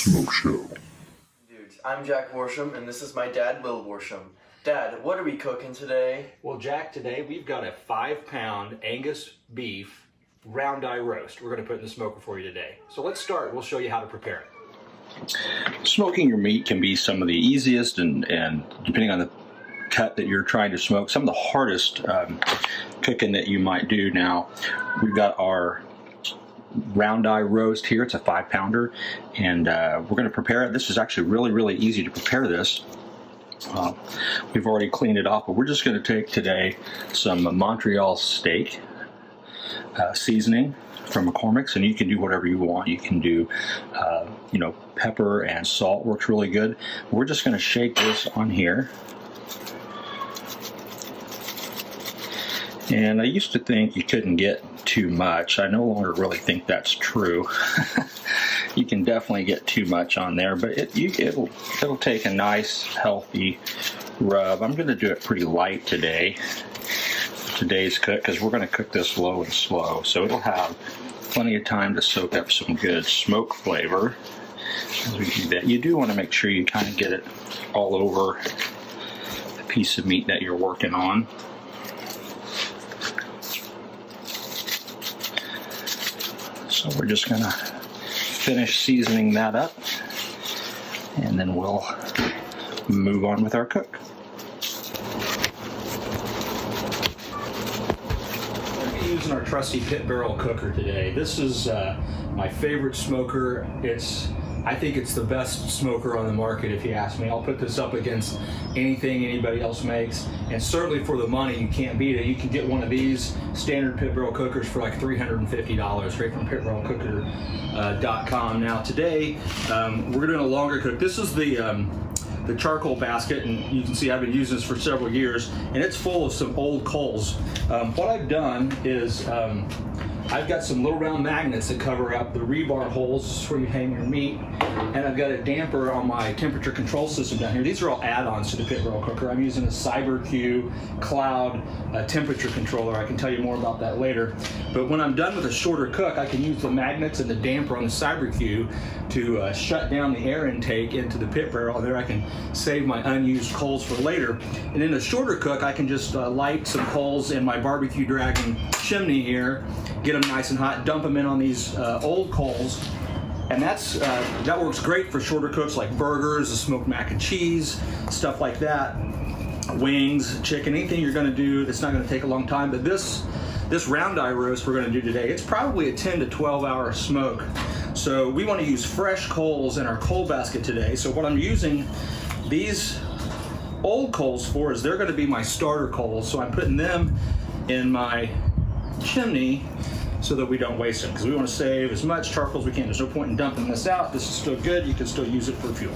Smokeshow. Dudes, I'm Jack Worsham, and this is my dad, Will Worsham. Dad, what are we cooking today? Well, Jack, today we've got a 5-pound Angus beef round eye roast we're going to put in the smoker for you today. So let's start. We'll show you how to prepare it. Smoking your meat can be some of the easiest and depending on the cut that you're trying to smoke, some of the hardest cooking that you might do. Now, we've got our round eye roast here. It's a 5-pounder, and we're going to prepare it. This is actually really easy to prepare this. We've already cleaned it off, but we're just going to take today some Montreal steak seasoning from McCormick's, and you can do whatever you want. You can do pepper and salt works really good. We're just going to shake this on here. And I used to think you couldn't get too much. I no longer really think that's true. You can definitely get too much on there, but it'll take a nice healthy rub. I'm going to do it pretty light today, today's cook, because we're going to cook this low and slow, so it'll have plenty of time to soak up some good smoke flavor as we do that. You do want to make sure you kind of get it all over the piece of meat that you're working on. So we're just going to finish seasoning that up, and then we'll move on with our cook. We're using our trusty pit barrel cooker today. This is my favorite smoker. I think it's the best smoker on the market, if you ask me. I'll put this up against anything anybody else makes, and certainly for the money, you can't beat it. You can get one of these standard pit barrel cookers for like $350 straight from pitbarrelcooker.com. Now today, we're doing a longer cook. This is the charcoal basket, and you can see I've been using this for several years, and it's full of some old coals. What I've done is I've got some little round magnets that cover up the rebar holes where you hang your meat, and I've got a damper on my temperature control system down here. These are all add-ons to the pit barrel cooker. I'm using a CyberQ Cloud temperature controller. I can tell you more about that later. But when I'm done with a shorter cook, I can use the magnets and the damper on the CyberQ to shut down the air intake into the pit barrel. There I can save my unused coals for later. And in a shorter cook, I can just light some coals in my barbecue dragon chimney here, get them nice and hot, dump them in on these old coals, and that works great for shorter cooks like burgers, smoked mac and cheese, stuff like that, wings, chicken, anything you're going to do that's not going to take a long time. But this round eye roast we're going to do today, it's probably a 10 to 12 hour smoke, so we want to use fresh coals in our coal basket today. So what I'm using these old coals for is they're going to be my starter coals, so I'm putting them in my chimney so that we don't waste them, because we want to save as much charcoal as we can. There's no point in dumping this out. This is still good. You can still use it for fuel.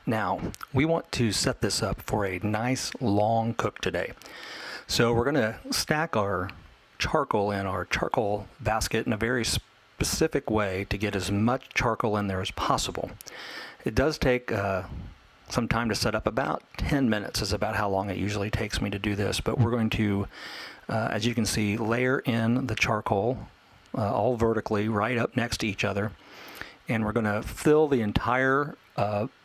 Now, we want to set this up for a nice long cook today. So we're going to stack our charcoal in our charcoal basket in a very specific way to get as much charcoal in there as possible. It does take some time to set up. About 10 minutes is about how long it usually takes me to do this, but we're going to as you can see, layer in the charcoal all vertically right up next to each other, and we're going to fill the entire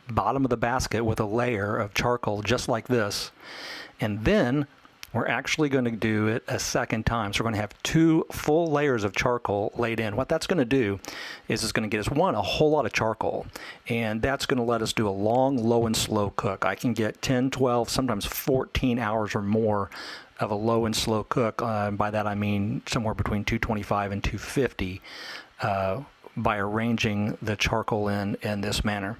bottom of the basket with a layer of charcoal just like this, and then we're actually going to do it a second time. So we're going to have 2 full layers of charcoal laid in. What that's going to do is it's going to get us, one, a whole lot of charcoal, and that's going to let us do a long, low and slow cook. I can get 10, 12, sometimes 14 hours or more of a low and slow cook. By that I mean somewhere between 225 and 250 by arranging the charcoal in this manner.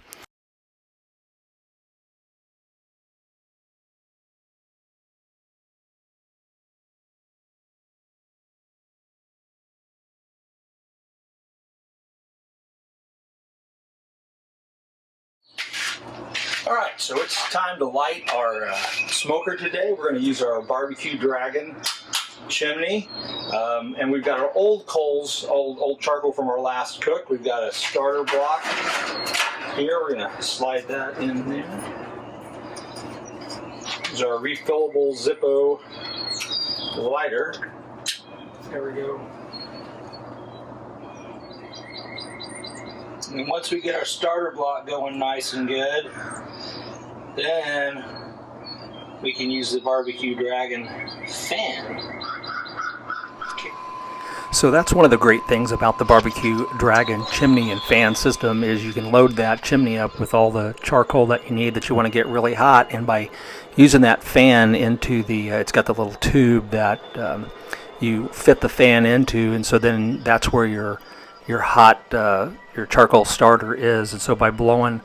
All right, so it's time to light our smoker today. We're going to use our barbecue dragon chimney, and we've got our old coals, old charcoal from our last cook. We've got a starter block here. We're going to slide that in there. This is our refillable Zippo lighter. There we go. And once we get our starter block going nice and good, then we can use the Barbecue Dragon fan. So that's one of the great things about the Barbecue Dragon chimney and fan system is you can load that chimney up with all the charcoal that you need that you want to get really hot, and by using that fan into the, it's got the little tube that you fit the fan into, and so then that's where your hot, your charcoal starter is, and so by blowing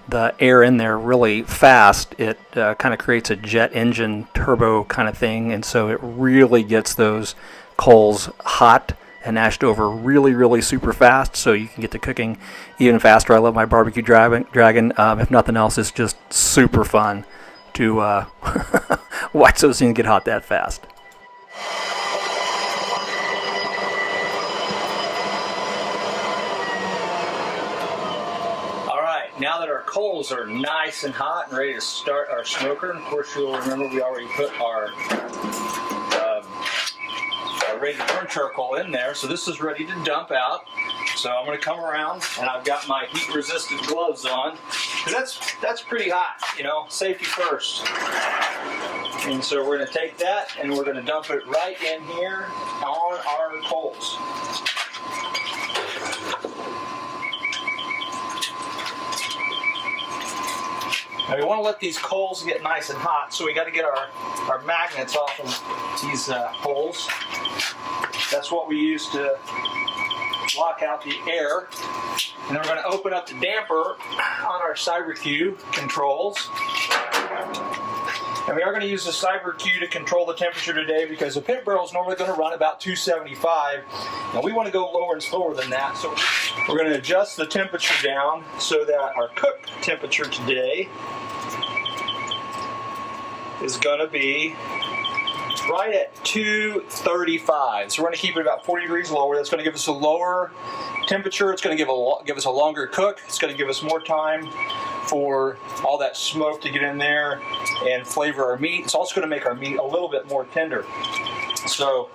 the air in there really fast, it kind of creates a jet engine turbo kind of thing, and so it really gets those coals hot and ashed over really super fast, so you can get to cooking even faster. I love my Barbecue Dragon. If nothing else, it's just super fun to watch those things get hot that fast. Now that our coals are nice and hot and ready to start our smoker, and of course you'll remember we already put our ready to burn charcoal in there, so this is ready to dump out. So I'm going to come around, and I've got my heat resistant gloves on, because that's pretty hot, you know, safety first. And so we're going to take that and we're going to dump it right in here on our coals. Now we want to let these coals get nice and hot, so we got to get our magnets off of these holes. That's what we use to block out the air. And then we're going to open up the damper on our CyberQ controls. And we are going to use the CyberQ to control the temperature today because the pit barrel is normally going to run about 275. Now we want to go lower and slower than that, so we're going to adjust the temperature down so that our cook temperature today is going to be right at 235. So we're going to keep it about 40 degrees lower. That's going to give us a lower temperature. It's going to give us a longer cook. It's going to give us more time for all that smoke to get in there and flavor our meat. It's also going to make our meat a little bit more tender. So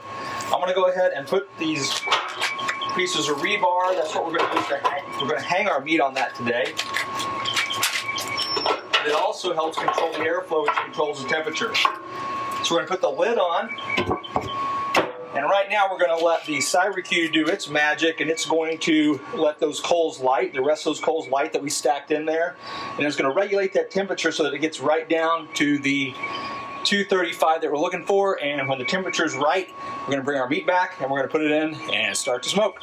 I'm going to go ahead and put these pieces of rebar. That's what we're going to use to hang. We're going to hang our meat on that today. It also helps control the airflow, which controls the temperature. So we're going to put the lid on, and right now we're going to let the CyberQ do its magic, and it's going to let those coals light, the rest of those coals light that we stacked in there, and it's going to regulate that temperature so that it gets right down to the 235 that we're looking for. And when the temperature is right, we're going to bring our meat back and we're going to put it in and start to smoke.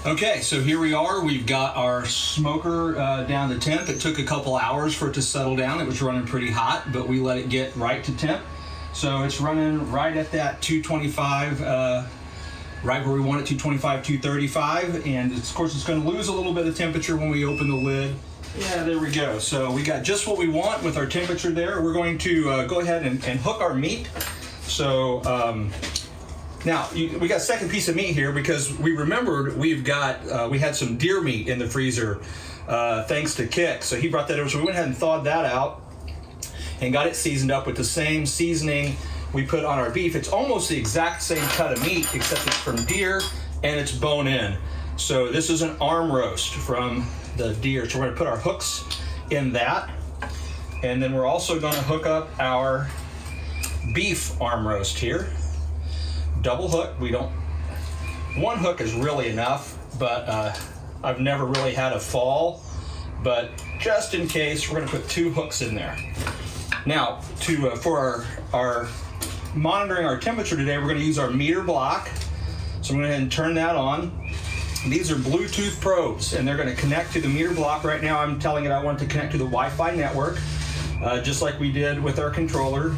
Okay, so here we are. We've got our smoker down to temp. It took a couple hours for it to settle down. It was running pretty hot, but we let it get right to temp. So it's running right at that 225, right where we want it, 225, 235. And of course it's going to lose a little bit of temperature when we open the lid. Yeah, there we go. So we got just what we want with our temperature there. We're going to go ahead and hook our meat. So now we got a second piece of meat here because we remembered we had some deer meat in the freezer thanks to Kick. So he brought that over. So we went ahead and thawed that out and got it seasoned up with the same seasoning we put on our beef. It's almost the exact same cut of meat except it's from deer and it's bone in. So this is an arm roast from the deer. So we're going to put our hooks in that, and then we're also going to hook up our beef arm roast here. Double hook. One hook is really enough, but I've never really had a fall, but just in case we're going to put 2 hooks in there. Now for our monitoring our temperature today, we're going to use our meter block. So I'm going to go ahead and turn that on. These are Bluetooth probes, and they're going to connect to the meter block. Right now I'm telling it I want to connect to the Wi-Fi network, just like we did with our controller.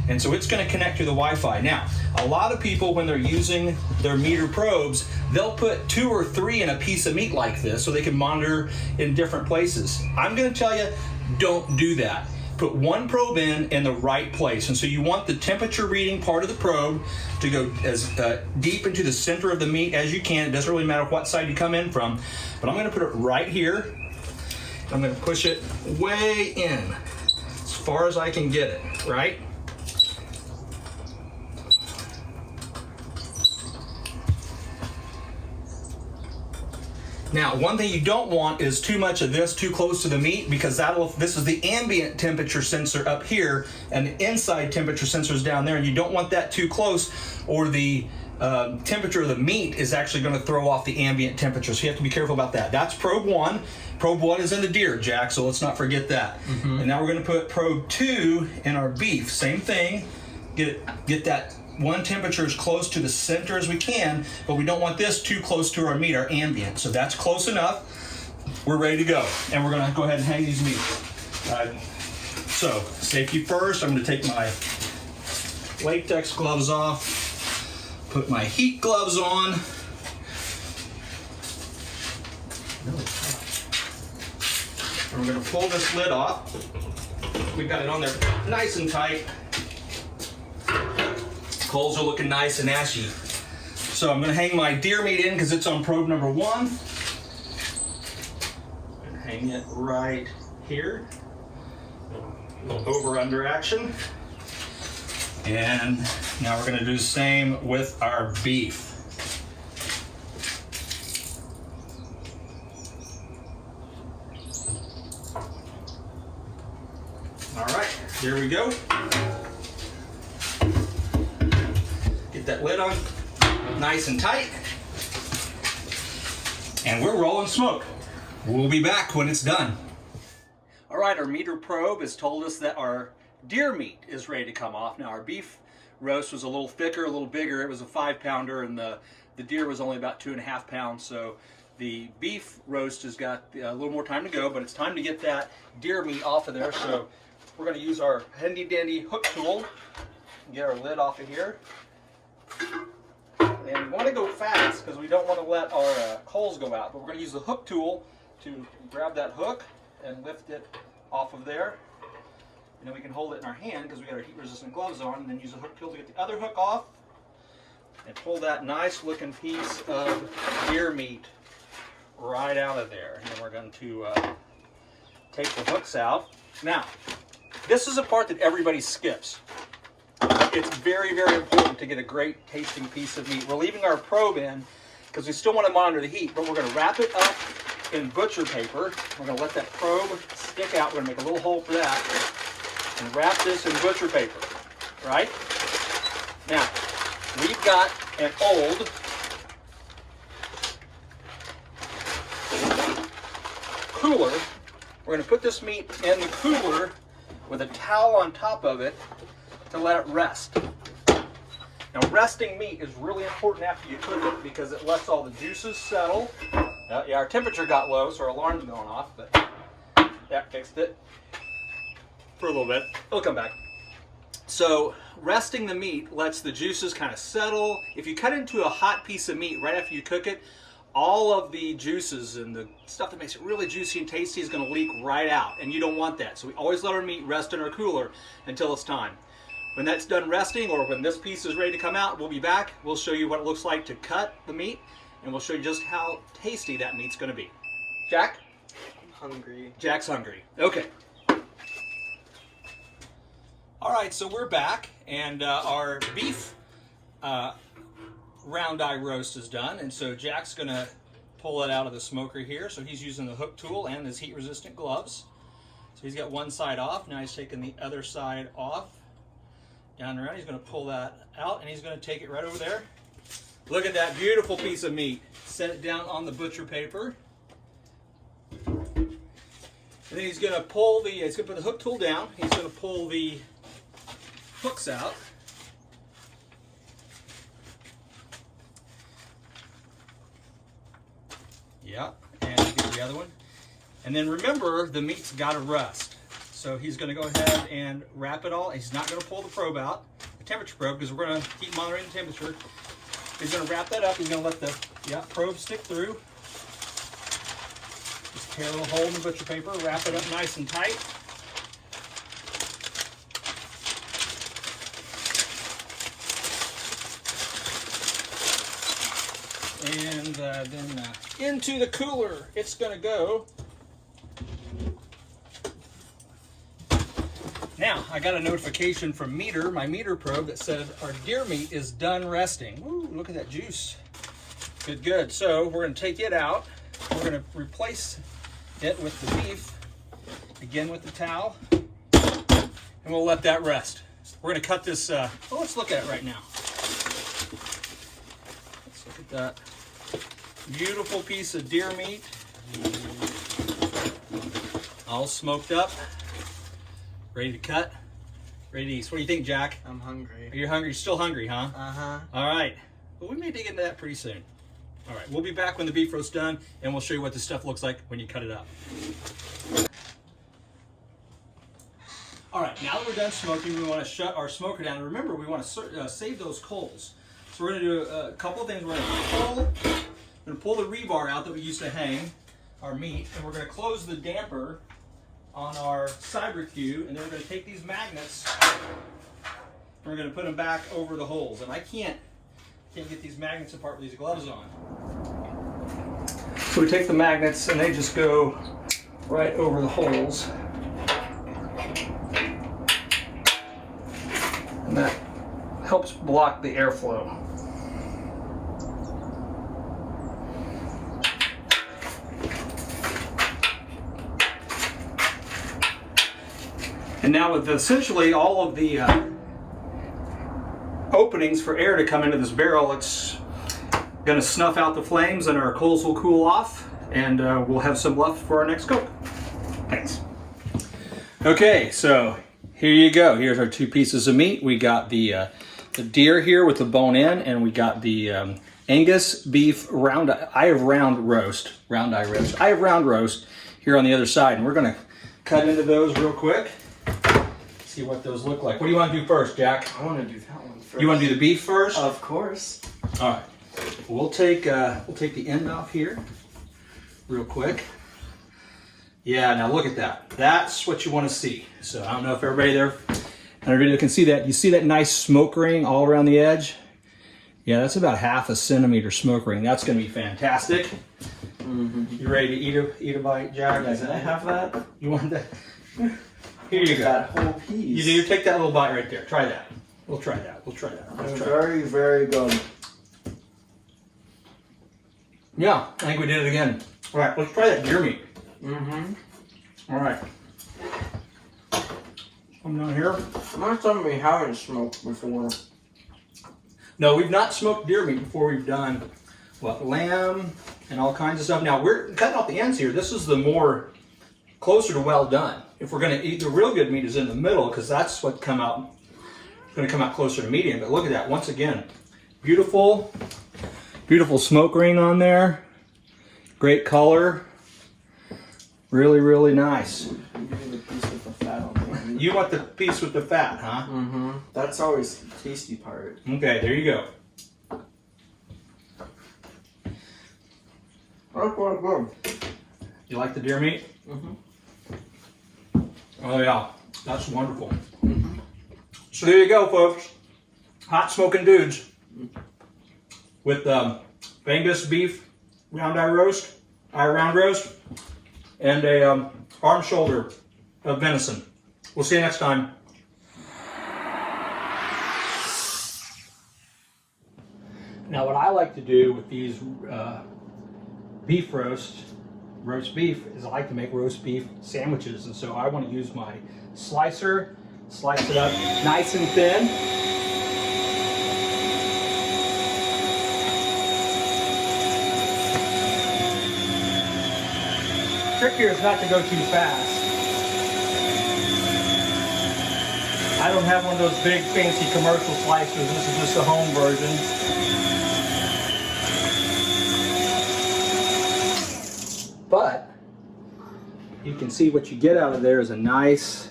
And so it's going to connect to the Wi-Fi. Now, a lot of people, when they're using their meter probes, they'll put 2 or 3 in a piece of meat like this so they can monitor in different places. I'm going to tell you, don't do that. Put 1 probe in the right place. And so you want the temperature reading part of the probe to go as deep into the center of the meat as you can. It doesn't really matter what side you come in from. But I'm going to put it right here. I'm going to push it way in as far as I can get it, right? Now, one thing you don't want is too much of this too close to the meat, because this is the ambient temperature sensor up here and the inside temperature sensor is down there, and you don't want that too close, or the temperature of the meat is actually going to throw off the ambient temperature. So you have to be careful about that. That's probe 1. Probe 1 is in the deer, Jack, so let's not forget that. And now we're going to put probe 2 in our beef. Same thing. Get that one temperature as close to the center as we can, but we don't want this too close to our meat, our ambient. So that's close enough. We're ready to go. And we're going to go ahead and hang these meat. So, safety first. I'm going to take my latex gloves off, put my heat gloves on. And we're going to pull this lid off. We've got it on there nice and tight. Coals are looking nice and ashy. So I'm going to hang my deer meat in because it's on probe number 1. And hang it right here. A little over-under action. And now we're going to do the same with our beef. All right, here we go. Get that lid on nice and tight. And we're rolling smoke. We'll be back when it's done. All right, our meter probe has told us that our deer meat is ready to come off. Now, our beef roast was a little thicker, a little bigger. It was a 5-pounder, and the deer was only about 2.5 pounds. So the beef roast has got a little more time to go, but it's time to get that deer meat off of there. So we're going to use our handy dandy hook tool and get our lid off of here. And we want to go fast because we don't want to let our coals go out. But we're going to use the hook tool to grab that hook and lift it off of there. And then we can hold it in our hand because we got our heat resistant gloves on, and then use the hook tool to get the other hook off and pull that nice looking piece of deer meat right out of there. And then we're going to take the hooks out. Now, this is a part that everybody skips. It's very, very important to get a great tasting piece of meat. We're leaving our probe in because we still want to monitor the heat, but we're going to wrap it up in butcher paper. We're going to let that probe stick out. We're going to make a little hole for that and wrap this in butcher paper, right? Now, we've got an old cooler. We're going to put this meat in the cooler with a towel on top of it to let it rest. Now, resting meat is really important after you cook it because it lets all the juices settle. Yeah, our temperature got low, so our alarm's going off, but that fixed it for a little bit. It'll come back. So, resting the meat lets the juices kind of settle. If you cut into a hot piece of meat right after you cook it, all of the juices and the stuff that makes it really juicy and tasty is going to leak right out, and you don't want that. So we always let our meat rest in our cooler until it's time. When that's done resting, or when this piece is ready to come out, we'll be back. We'll show you what it looks like to cut the meat, and we'll show you just how tasty that meat's going to be. Jack? I'm hungry. Jack's hungry. Okay. All right, so we're back, and our beef round eye roast is done, and so Jack's going to pull it out of the smoker here. So he's using the hook tool and his heat resistant gloves. So he's got one side off. Now he's taking the other side off. Down around, he's going to pull that out, and he's going to take it right over there. Look at that beautiful piece of meat. Set it down on the butcher paper. And then he's going to pull he's going to put the hook tool down. He's going to pull the hooks out. Yeah, and get the other one. And then remember, the meat's got to rust. So he's going to go ahead and wrap it all. He's not going to pull the probe out, the temperature probe, because we're going to keep monitoring the temperature. He's going to wrap that up. He's going to let the probe stick through. Just tear a little hole in the butcher paper, wrap it up nice and tight. And then into the cooler it's going to go. Now, I got a notification from my meter probe, that said our deer meat is done resting. Ooh, look at that juice. Good, good. So we're going to take it out. we're going to replace it with the beef, again with the towel, and we'll let that rest. We're going to cut this, let's look at it right now. Let's look at that beautiful piece of deer meat, all smoked up, ready to cut, ready to eat. What do you think, Jack? I'm hungry. Are you hungry? You're still hungry, huh? Uh-huh. All right. Well, we may dig into that pretty soon. All right, we'll be back when the beef roast's done, and we'll show you what this stuff looks like when you cut it up. All right, now that we're done smoking, we want to shut our smoker down. And remember, we want to save those coals. So we're going to do a couple of things. We're going to pull the rebar out that we used to hang our meat, and we're going to close the damper on our cyber-Q, and then we're going to take these magnets, and we're going to put them back over the holes. And I can't get these magnets apart with these gloves on. So we take the magnets and they just go right over the holes. And that helps block the airflow. And now with essentially all of the openings for air to come into this barrel, it's going to snuff out the flames and our coals will cool off, and we'll have some left for our next cook. Thanks. Okay, so here you go. Here's our two pieces of meat. We got the deer here with the bone in, and we got the Angus beef round eye roast here on the other side, and we're going to cut into those real quick. See what those look like. What do you want to do first, Jack? I want to do that one first. You want to do the beef first? Of course. All right. We'll take the end off here, real quick. Yeah. Now look at that. That's what you want to see. So I don't know if everybody there in our video can see that. You see that nice smoke ring all around the edge? Yeah, that's about 1/2 centimeter smoke ring. That's going to be fantastic. Mm-hmm. You ready to eat a bite, Jack? Can I have that? You want that? Here you go. That whole piece. You do. Take that little bite right there. Try that. We'll try that. We'll try that. Let's try very, very good. Yeah, I think we did it again. All right, let's try that deer meat. Mm-hmm. All right. Come down here. Not something we haven't smoked before. No, we've not smoked deer meat before. We've done, lamb and all kinds of stuff. Now, we're cutting off the ends here. This is the more closer to well done. If we're going to eat, the real good meat is in the middle, because that's what going to come out closer to medium. But look at that. Once again, beautiful smoke ring on there. Great color. Really, really nice. I'm getting the piece with the fat on there. You want the piece with the fat, huh? Mm-hmm. That's always the tasty part. Okay, there you go. That's quite good. You like the deer meat? Mm-hmm. Oh yeah, that's wonderful. Mm-hmm. So there you go, folks. Hot smoking dudes with Angus beef round eye roast, and a arm shoulder of venison. We'll see you next time. Now, what I like to do with these beef roast beef is I like to make roast beef sandwiches, and so I want to use my slicer, slice it up nice and thin. Trick here is not to go too fast. I don't have one of those big fancy commercial slicers. This is just a home version. But you can see what you get out of there is a nice,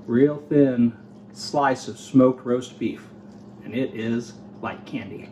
real thin slice of smoked roast beef. And it is like candy.